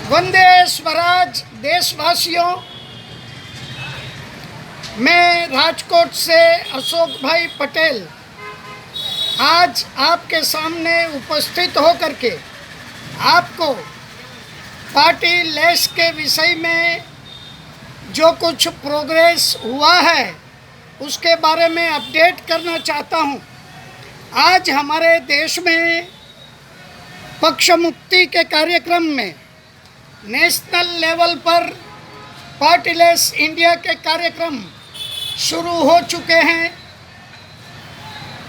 वंदे स्वराज देशवासियों, मैं राजकोट से अशोक भाई पटेल आज आपके सामने उपस्थित होकर के आपको पार्टी लेस के विषय में जो कुछ प्रोग्रेस हुआ है उसके बारे में अपडेट करना चाहता हूं। आज हमारे देश में पक्ष मुक्ति के कार्यक्रम में नेशनल लेवल पर पार्टी लेस इंडिया के कार्यक्रम शुरू हो चुके हैं।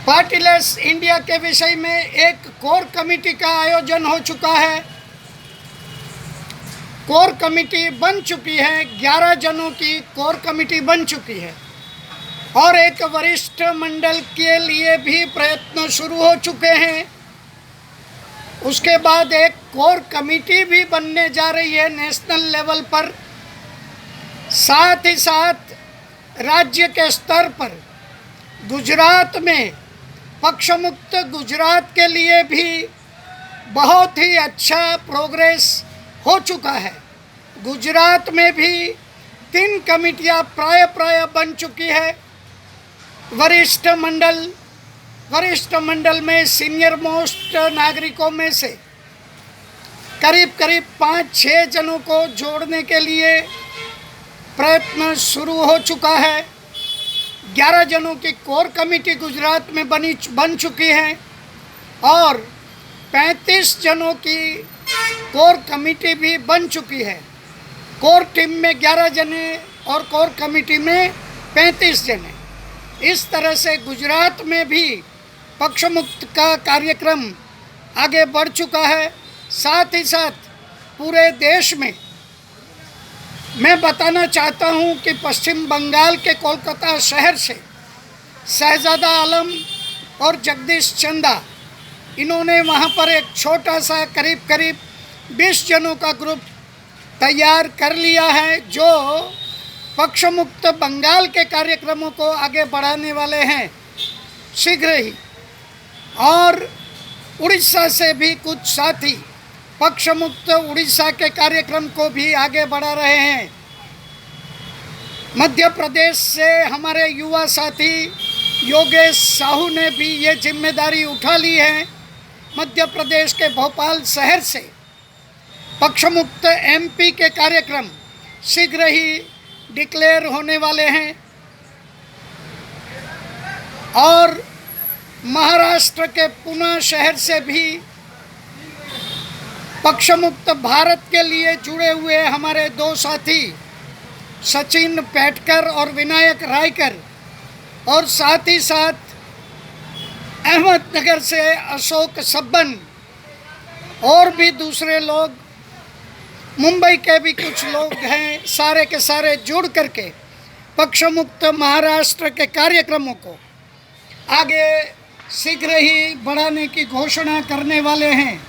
पार्टी लेस इंडिया के विषय में एक कोर कमेटी का आयोजन हो चुका है। कोर कमेटी बन चुकी है, 11 जनों की कोर कमेटी बन चुकी है और एक वरिष्ठ मंडल के लिए भी प्रयत्न शुरू हो चुके हैं। उसके बाद एक कोर कमेटी भी बनने जा रही है नेशनल लेवल पर। साथ ही साथ राज्य के स्तर पर गुजरात में पक्ष मुक्त गुजरात के लिए भी बहुत ही अच्छा प्रोग्रेस हो चुका है। गुजरात में भी 3 कमेटियां प्राय बन चुकी है। वरिष्ठ मंडल में सीनियर मोस्ट नागरिकों में से करीब 5-6 जनों को जोड़ने के लिए प्रयत्न शुरू हो चुका है। 11 जनों की कोर कमेटी गुजरात में बन चुकी है और 35 जनों की कोर कमेटी भी बन चुकी है। कोर टीम में 11 जने और कोर कमेटी में 35 जने। इस तरह से गुजरात में भी पक्ष मुक्त का कार्यक्रम आगे बढ़ चुका है। साथ ही साथ पूरे देश में मैं बताना चाहता हूं कि पश्चिम बंगाल के कोलकाता शहर से शहजादा आलम और जगदीश चंदा, इन्होंने वहां पर एक छोटा सा करीब 20 जनों का ग्रुप तैयार कर लिया है जो पक्ष मुक्त बंगाल के कार्यक्रमों को आगे बढ़ाने वाले हैं शीघ्र ही। और उड़ीसा से भी कुछ साथी पक्ष मुक्त उड़ीसा के कार्यक्रम को भी आगे बढ़ा रहे हैं। मध्य प्रदेश से हमारे युवा साथी योगेश साहू ने भी ये जिम्मेदारी उठा ली है। मध्य प्रदेश के भोपाल शहर से पक्ष मुक्त एमपी के कार्यक्रम शीघ्र ही डिक्लेयर होने वाले हैं और महाराष्ट्र के पुणे शहर से भी पक्ष मुक्त भारत के लिए जुड़े हुए हमारे 2 साथी सचिन पेटकर और विनायक रायकर और साथ ही साथ अहमदनगर से अशोक सब्बन और भी दूसरे लोग, मुंबई के भी कुछ लोग हैं, सारे के सारे जुड़ करके पक्ष मुक्त महाराष्ट्र के कार्यक्रमों को आगे शीघ्र ही बढ़ाने की घोषणा करने वाले हैं।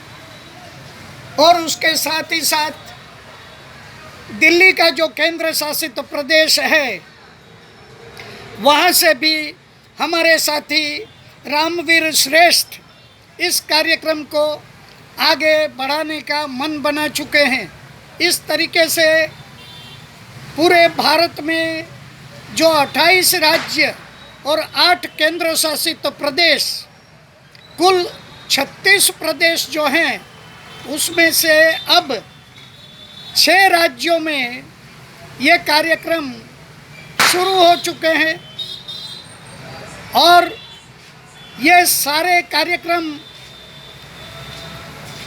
और उसके साथ ही साथ दिल्ली का जो केंद्र शासित प्रदेश है वहाँ से भी हमारे साथी रामवीर श्रेष्ठ इस कार्यक्रम को आगे बढ़ाने का मन बना चुके हैं। इस तरीके से पूरे भारत में जो 28 राज्य और 8 केंद्र शासित प्रदेश, कुल 36 प्रदेश जो हैं उसमें से अब 6 राज्यों में ये कार्यक्रम शुरू हो चुके हैं और ये सारे कार्यक्रम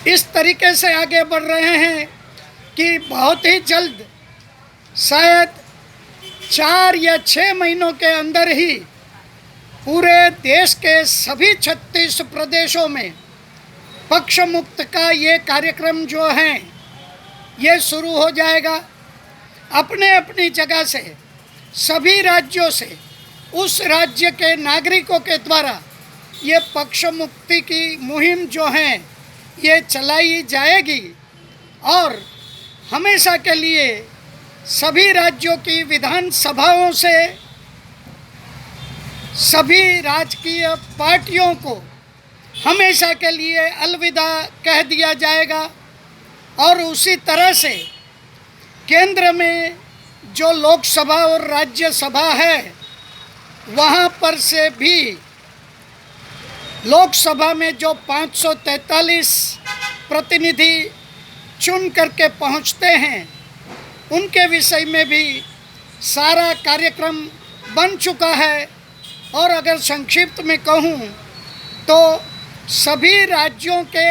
इस तरीके से आगे बढ़ रहे हैं कि बहुत ही जल्द, शायद 4 या 6 महीनों के अंदर ही पूरे देश के सभी 36 प्रदेशों में पक्ष मुक्त का ये कार्यक्रम जो है ये शुरू हो जाएगा। अपने अपनी जगह से सभी राज्यों से उस राज्य के नागरिकों के द्वारा ये पक्ष मुक्ति की मुहिम जो है ये चलाई जाएगी और हमेशा के लिए सभी राज्यों की विधानसभाओं से सभी राजकीय पार्टियों को हमेशा के लिए अलविदा कह दिया जाएगा और उसी तरह से केंद्र में जो लोकसभा और राज्यसभा है वहाँ पर से भी लोकसभा में जो 543 प्रतिनिधि चुन करके पहुँचते हैं उनके विषय में भी सारा कार्यक्रम बन चुका है। और अगर संक्षिप्त में कहूँ तो सभी राज्यों के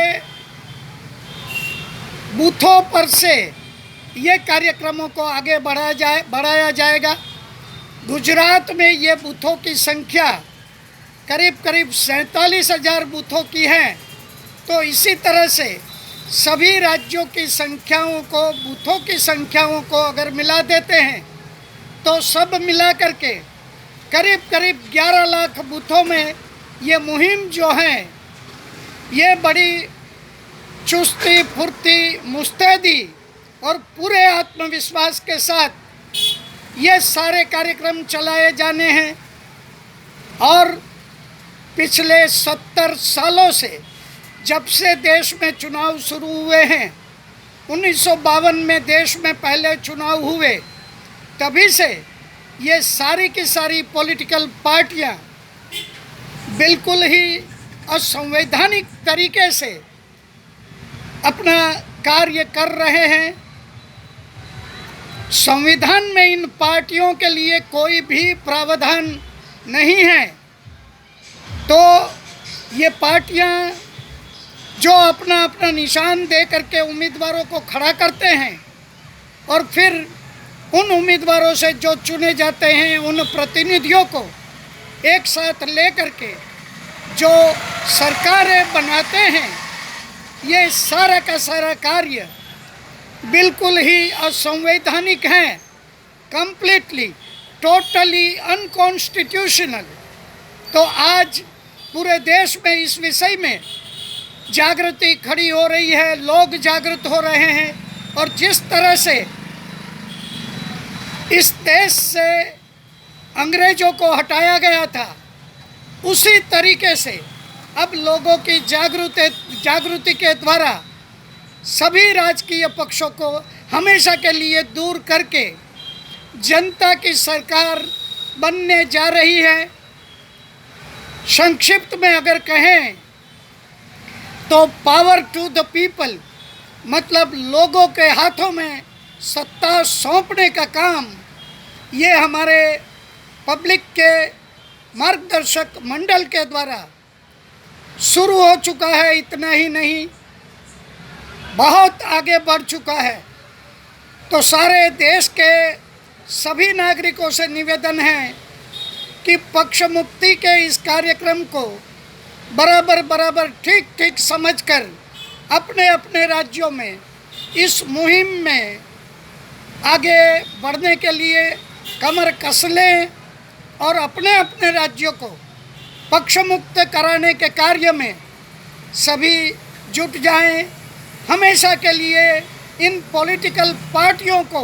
बूथों पर से ये कार्यक्रमों को आगे बढ़ाया जाएगा। गुजरात में ये बूथों की संख्या करीब 47,000 बूथों की है। तो इसी तरह से सभी राज्यों की संख्याओं को, बूथों की संख्याओं को अगर मिला देते हैं तो सब मिला करके करीब 11 लाख बूथों में ये मुहिम जो है ये बड़ी चुस्ती फुर्ती, मुस्तैदी और पूरे आत्मविश्वास के साथ ये सारे कार्यक्रम चलाए जाने हैं। और पिछले 70 सालों से जब से देश में चुनाव शुरू हुए हैं, 1952 में देश में पहले चुनाव हुए, तभी से ये सारी की सारी पॉलिटिकल पार्टियां बिल्कुल ही असंवैधानिक तरीके से अपना कार्य कर रहे हैं। संविधान में इन पार्टियों के लिए कोई भी प्रावधान नहीं है। तो ये पार्टियां जो अपना अपना निशान दे करके उम्मीदवारों को खड़ा करते हैं और फिर उन उम्मीदवारों से जो चुने जाते हैं उन प्रतिनिधियों को एक साथ ले करके जो सरकारें बनाते हैं, ये सारा का सारा कार्य बिल्कुल ही असंवैधानिक है, कंप्लीटली टोटली अनकॉन्स्टिट्यूशनल। तो आज पूरे देश में इस विषय में जागृति खड़ी हो रही है, लोग जागृत हो रहे हैं। और जिस तरह से इस देश से अंग्रेजों को हटाया गया था, उसी तरीके से अब लोगों की जागृति के द्वारा सभी राजकीय पक्षों को हमेशा के लिए दूर करके जनता की सरकार बनने जा रही है। संक्षिप्त में अगर कहें तो पावर टू द पीपल, मतलब लोगों के हाथों में सत्ता सौंपने का काम ये हमारे पब्लिक के मार्गदर्शक मंडल के द्वारा शुरू हो चुका है। इतना ही नहीं, बहुत आगे बढ़ चुका है। तो सारे देश के सभी नागरिकों से निवेदन है कि पक्ष मुक्ति के इस कार्यक्रम को बराबर ठीक समझकर अपने अपने राज्यों में इस मुहिम में आगे बढ़ने के लिए कमर कस लें और अपने अपने राज्यों को पक्ष मुक्त कराने के कार्य में सभी जुट जाएं। हमेशा के लिए इन पॉलिटिकल पार्टियों को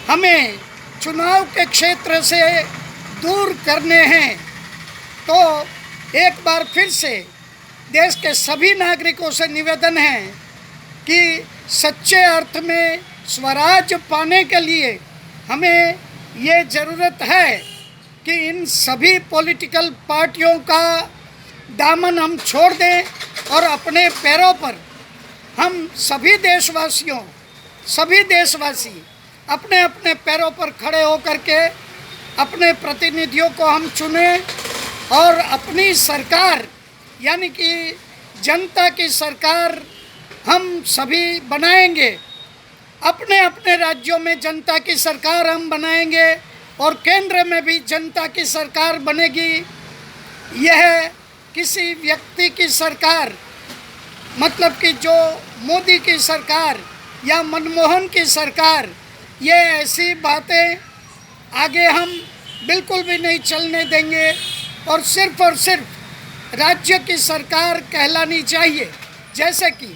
हमें चुनाव के क्षेत्र से दूर करने हैं। तो एक बार फिर से देश के सभी नागरिकों से निवेदन है कि सच्चे अर्थ में स्वराज पाने के लिए हमें ये ज़रूरत है कि इन सभी पॉलिटिकल पार्टियों का दामन हम छोड़ दें और अपने पैरों पर हम सभी देशवासी अपने अपने पैरों पर खड़े होकर के अपने प्रतिनिधियों को हम चुनें और अपनी सरकार यानी कि जनता की सरकार हम सभी बनाएंगे। अपने अपने राज्यों में जनता की सरकार हम बनाएंगे और केंद्र में भी जनता की सरकार बनेगी। यह किसी व्यक्ति की सरकार, मतलब कि जो मोदी की सरकार या मनमोहन की सरकार, ये ऐसी बातें आगे हम बिल्कुल भी नहीं चलने देंगे और सिर्फ राज्य की सरकार कहलानी चाहिए। जैसे कि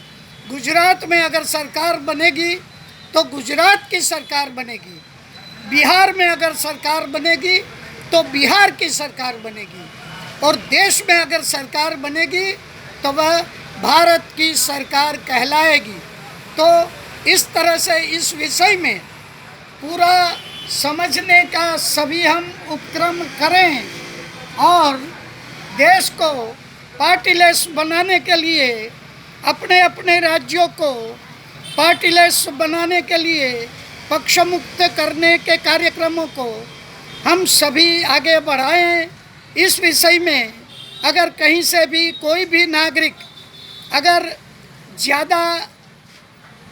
गुजरात में अगर सरकार बनेगी तो गुजरात की सरकार बनेगी, बिहार में अगर सरकार बनेगी तो बिहार की सरकार बनेगी, और देश में अगर सरकार बनेगी तो वह भारत की सरकार कहलाएगी। तो इस तरह से इस विषय में पूरा समझने का सभी हम उपक्रम करें और देश को पार्टीलेस बनाने के लिए, अपने अपने राज्यों को पार्टीलेस बनाने के लिए, पक्ष मुक्त करने के कार्यक्रमों को हम सभी आगे बढ़ाएं। इस विषय में अगर कहीं से भी कोई भी नागरिक अगर ज़्यादा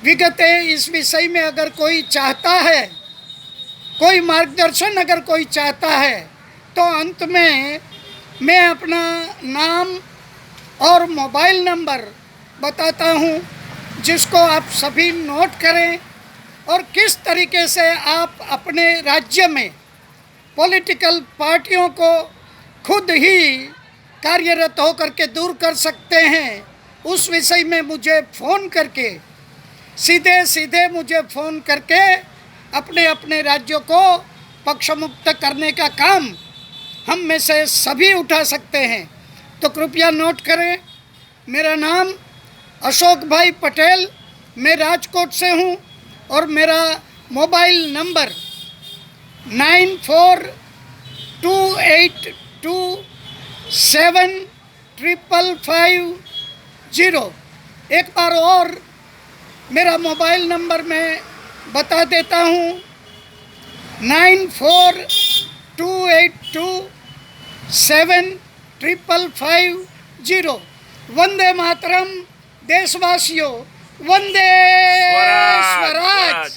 विगतें इस विषय में अगर कोई चाहता है, कोई मार्गदर्शन अगर कोई चाहता है, तो अंत में मैं अपना नाम और मोबाइल नंबर बताता हूँ, जिसको आप सभी नोट करें और किस तरीके से आप अपने राज्य में पॉलिटिकल पार्टियों को खुद ही कार्यरत होकर के दूर कर सकते हैं, उस विषय में मुझे फ़ोन करके सीधे सीधे मुझे फ़ोन करके अपने अपने राज्यों को पक्ष मुक्त करने का काम हम में से सभी उठा सकते हैं। तो कृपया नोट करें, मेरा नाम अशोक भाई पटेल, मैं राजकोट से हूँ और मेरा मोबाइल नंबर 9428275550। एक बार और मेरा मोबाइल नंबर मैं बता देता हूँ, 9428275550। वंदे मातरम देशवासियों, वंदे स्वराज।